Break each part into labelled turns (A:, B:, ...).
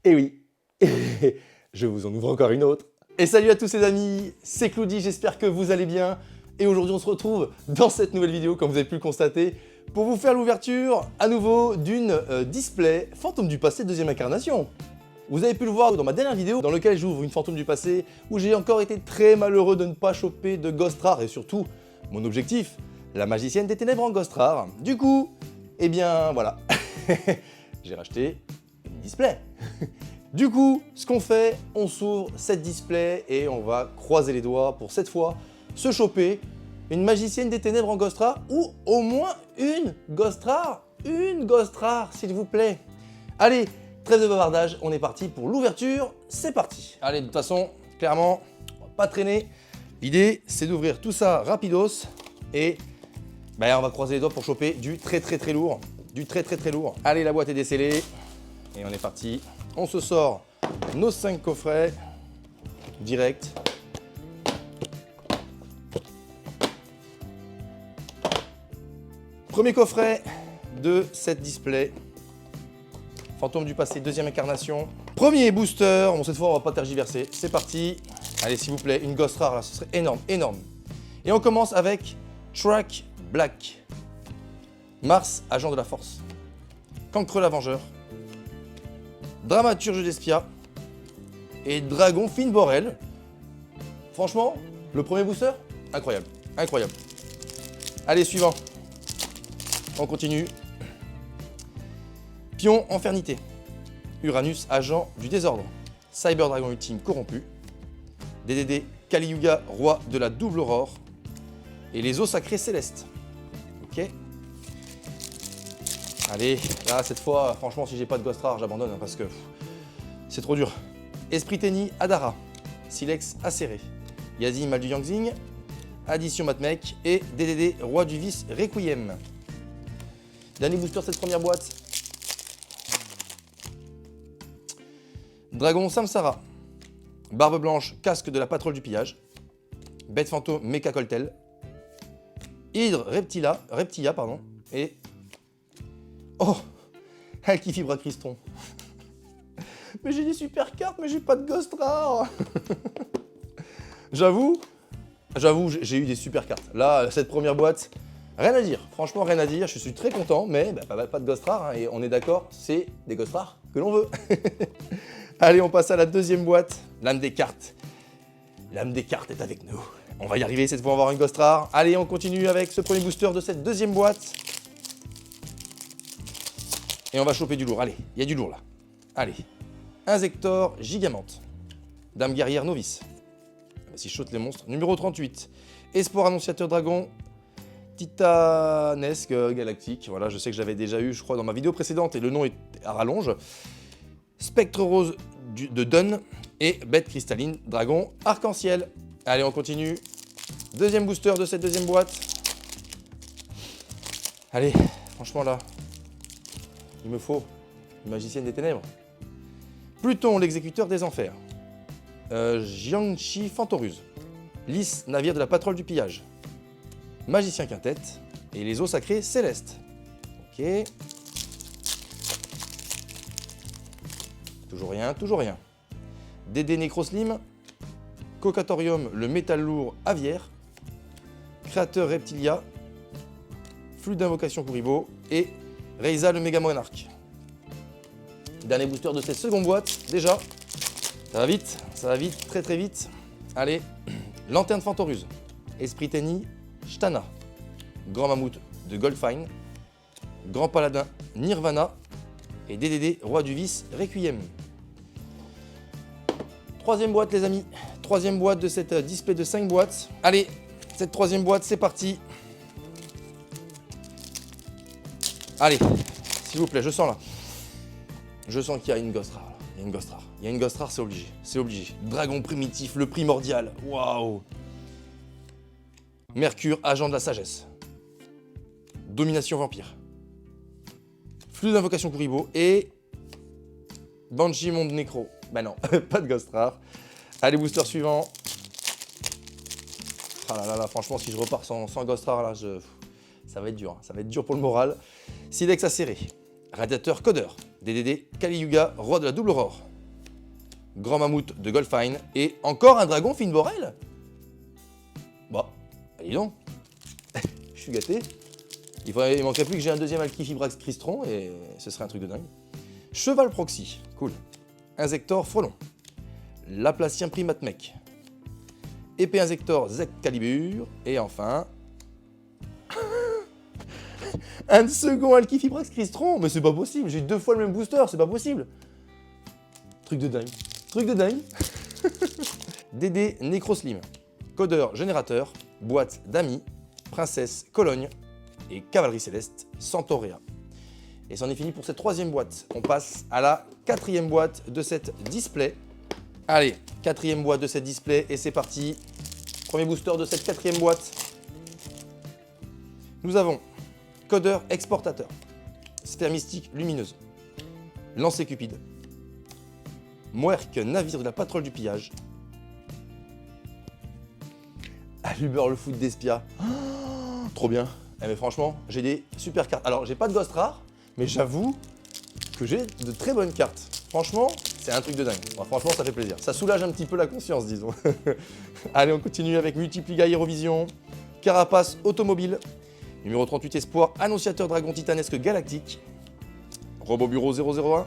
A: Et oui, je vous en ouvre encore une autre. Et salut à tous les amis, c'est Cloudy, j'espère que vous allez bien. Et aujourd'hui on se retrouve dans cette nouvelle vidéo, comme vous avez pu le constater, pour vous faire l'ouverture à nouveau d'une display Fantôme du passé deuxième incarnation. Vous avez pu le voir dans ma dernière vidéo dans laquelle j'ouvre une Fantôme du passé où j'ai encore été très malheureux de ne pas choper de Ghost Rare et surtout, mon objectif, la magicienne des ténèbres en Ghost Rare. Du coup, eh bien voilà, j'ai racheté une display. Du coup, ce qu'on fait, on s'ouvre cette display et on va croiser les doigts pour cette fois se choper une magicienne des ténèbres en Ghost Rare ou au moins une Ghost Rare. Une Ghost Rare, s'il vous plaît. Allez, trêve de bavardage, on est parti pour l'ouverture, c'est parti. Allez, de toute façon, clairement, on va pas traîner. L'idée, c'est d'ouvrir tout ça rapidos et ben, on va croiser les doigts pour choper du très lourd. Du très lourd. Allez, la boîte est décellée et on est parti. On se sort nos 5 coffrets direct. Premier coffret de cette display. Fantôme du passé, deuxième incarnation. Premier booster. Bon, cette fois, on va pas tergiverser. C'est parti. Allez, s'il vous plaît, une Ghost Rare, là, ce serait énorme, énorme. Et on commence avec Track Black. Mars, agent de la force. Cancre l'Avengeur. Dramaturge d'Espia. Et Dragon Finn Borel. Franchement, le premier booster, incroyable, incroyable. Allez, suivant. On continue. Pion Infernité. Uranus, agent du désordre. Cyber Dragon ultime corrompu. DDD Kali Yuga, roi de la double aurore. Et les eaux sacrées célestes. Ok. Allez, là cette fois, franchement, si j'ai pas de Ghost Rare, j'abandonne hein, parce que c'est trop dur. Esprit Tenni, Adara. Silex Acéré. Yazi Mal du Yangzing. Addition Matmec. Et DDD roi du vice Requiem. Dernier booster de cette première boîte. Dragon Samsara. Barbe blanche, casque de la patrouille du pillage. Bête fantôme, Mecha Coltel. Hydre Reptilia, pardon. Et... oh, Alki Fibra Criston. Mais j'ai des super cartes, mais j'ai pas de Ghost Rare. J'avoue, j'ai eu des super cartes. Là, cette première boîte, rien à dire. Franchement, rien à dire. Je suis très content, mais bah, pas de Ghost Rare. Hein, et on est d'accord, c'est des Ghost Rares que l'on veut. Allez, on passe à la deuxième boîte. L'âme des cartes. L'âme des cartes est avec nous. On va y arriver, cette fois on va avoir une Ghost Rare. Allez, on continue avec ce premier booster de cette deuxième boîte. Et on va choper du lourd. Allez, il y a du lourd là. Allez. Inzektor Gigamante. Dame guerrière novice. Si je saute les monstres. Numéro 38. Espoir annonciateur dragon. Titanesque galactique. Voilà, je sais que j'avais déjà eu, je crois, dans ma vidéo précédente. Et le nom est à rallonge. Spectre rose de Dun. Et bête cristalline dragon arc-en-ciel. Allez, on continue. Deuxième booster de cette deuxième boîte. Allez, franchement là, il me faut une magicienne des ténèbres. Pluton, l'exécuteur des enfers. Jiangshi Fantoruse. Lys, navire de la patrouille du pillage. Magicien quintette. Et les eaux sacrées célestes. Ok. Toujours rien, toujours rien. Dédé Necroslim. Cocatorium, le métal lourd aviaire. Créateur Reptilia. Flux d'invocation Kuribo. Et Reiza, le méga monarque. Dernier booster de cette seconde boîte, déjà. Ça va vite, très vite. Allez, Lanterne Fantoruse. Esprit Tenni, Shtana. Grand Mammouth de Goldfine. Grand Paladin, Nirvana. Et DDD, roi du vice, Requiem. Troisième boîte, les amis. Troisième boîte de cette display de 5 boîtes. Allez, cette troisième boîte, c'est parti. Allez, s'il vous plaît, je sens là. Je sens qu'il y a une Ghost Rare. Il y a une Ghost Rare. Il y a une Ghost Rare, c'est obligé. C'est obligé. Dragon primitif, le primordial. Waouh. Mercure, agent de la sagesse. Domination vampire. Flux d'invocation Kuribo et Banshee Monde Nécro. Bah non, pas de Ghost Rare. Allez, booster suivant. Ah là là, franchement, si je repars sans Ghost Rare, là, ça va être dur. Hein. Ça va être dur pour le moral. Silex Acéré. Radiateur Codeur. DDD Kali Yuga, roi de la double aurore. Grand Mammouth de Goldfine et encore un dragon Finborel. Bah, dis donc, je suis gâté. Il manquerait plus que j'ai un deuxième Alkifibrax Crystron et ce serait un truc de dingue. Cheval Proxy, cool. Insector Frelon. Laplacien Primatmech. Épée Insector Excalibur. Et enfin... un second Alkifibrax Crystron. Mais c'est pas possible, j'ai 2 fois le même booster, c'est pas possible. Truc de dingue. Truc de dingue. DD Necroslim. Codeur Générateur. Boîte d'amis. Princesse Cologne. Et Cavalerie Céleste Centaurea. Et c'en est fini pour cette 3e boîte. On passe à la 4e boîte de cette display. Allez, 4e boîte de cette display et c'est parti. Premier booster de cette 4e boîte. Nous avons Codeur Exportateur, Sphère Mystique Lumineuse, Lancer Cupide, Moerk Navire de la Patrouille du Pillage, Aluber le Foot d'Espia. Oh, trop bien. Eh mais franchement, j'ai des super cartes. Alors, j'ai pas de Ghost rare, mais j'avoue que j'ai de très bonnes cartes. Franchement, c'est un truc de dingue. Bon, franchement, ça fait plaisir. Ça soulage un petit peu la conscience, disons. Allez, on continue avec Multipliga Aérovision, Carapace Automobile, numéro 38 Espoir, Annonciateur Dragon Titanesque Galactique, Robot Bureau 001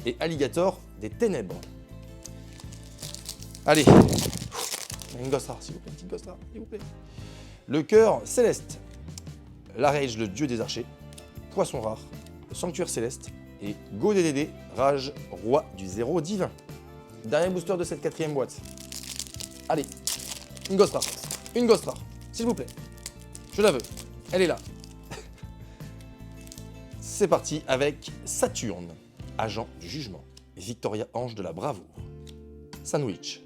A: et Alligator des Ténèbres. Allez, une Ghost rare, s'il vous plaît, une petite Ghost rare, s'il vous plaît. Le Cœur Céleste, La Rage, le Dieu des Archers, Poisson Rare, Sanctuaire Céleste et Go DDD, Rage, Roi du Zéro Divin. Dernier booster de cette 4e boîte. Allez, une Ghost rare, s'il vous plaît. Je la veux, elle est là. C'est parti avec Saturne, Agent du Jugement, Victoria Ange de la Bravoure, Sandwich,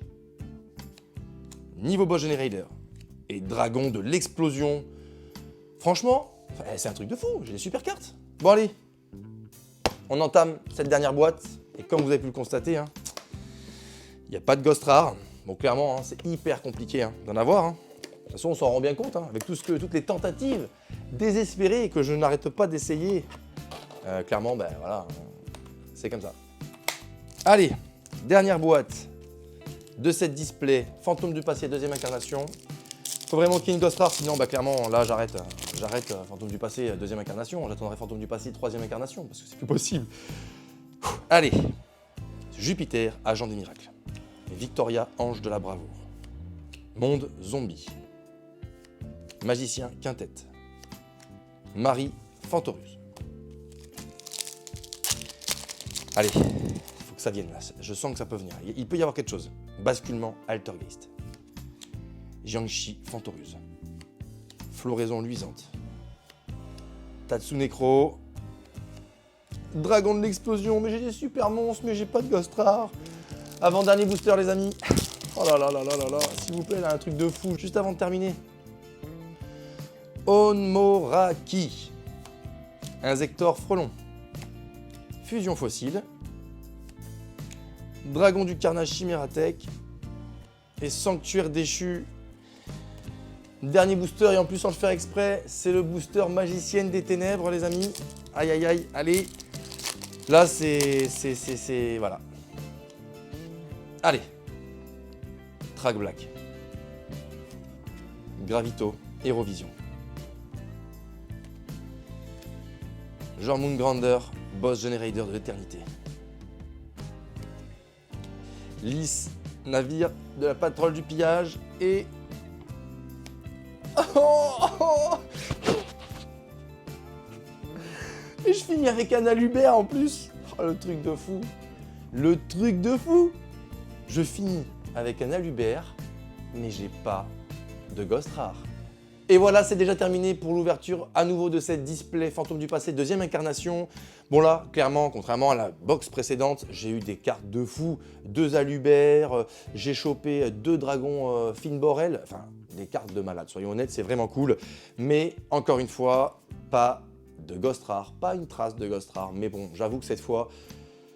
A: Niveau Boss Generator et Dragon de l'Explosion. Franchement, c'est un truc de fou, j'ai des super cartes. Bon allez, on entame cette dernière boîte et comme vous avez pu le constater, il n'y a pas de Ghost rare. Bon clairement, c'est hyper compliqué d'en avoir. De toute façon, on s'en rend bien compte, avec toutes les tentatives désespérées que je n'arrête pas d'essayer. Clairement, ben voilà, c'est comme ça. Allez, dernière boîte de cette display, Fantôme du Passé, 2e incarnation. Faut vraiment qu'il y ait une Ghost rare, sinon bah, clairement là j'arrête Fantôme du Passé, 2e incarnation. J'attendrai Fantôme du Passé, 3e incarnation, parce que c'est plus possible. Allez, Jupiter, Agent des Miracles. Victoria, Ange de la Bravoure. Monde Zombie. Magicien Quintette. Marie Fantorus. Allez, il faut que ça vienne là. Je sens que ça peut venir. Il peut y avoir quelque chose. Basculement Altergeist. Jiangshi Fantorus. Floraison Luisante. Tatsunekro. Dragon de l'explosion. Mais j'ai des super monstres, mais j'ai pas de Ghost rare. Avant-dernier booster, les amis. Oh là là là là là là. S'il vous plaît, là, un truc de fou. Juste avant de terminer. Onmoraki. Insector Frelon. Fusion Fossile. Dragon du Carnage Chimératech. Et Sanctuaire Déchu. Dernier booster, et en plus sans le faire exprès, c'est le booster Magicienne des Ténèbres, les amis. Aïe aïe aïe, allez. Là, c'est... Voilà. Allez. Track Black. Gravito, Aérovision. Jormung Grandeur, Boss Generator de l'éternité. Lys, Navire de la Patrouille du Pillage et... Et je finis avec un Aluber en plus. Oh, le truc de fou. Le truc de fou. Je finis avec un Aluber, mais j'ai pas de Ghost rare. Et voilà, c'est déjà terminé pour l'ouverture à nouveau de cette display Fantôme du Passé, 2e incarnation. Bon là, clairement, contrairement à la box précédente, j'ai eu des cartes de fou, 2 Aluber, j'ai chopé 2 dragons Finborel, enfin des cartes de malade, soyons honnêtes, c'est vraiment cool. Mais encore une fois, pas de Ghost rare, pas une trace de Ghost rare. Mais bon, j'avoue que cette fois,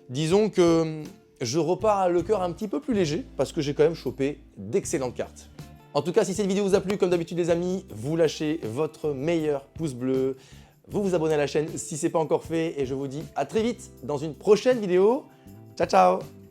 A: disons que je repars le cœur un petit peu plus léger parce que j'ai quand même chopé d'excellentes cartes. En tout cas, si cette vidéo vous a plu, comme d'habitude les amis, vous lâchez votre meilleur pouce bleu, vous vous abonnez à la chaîne si ce n'est pas encore fait et je vous dis à très vite dans une prochaine vidéo. Ciao ciao!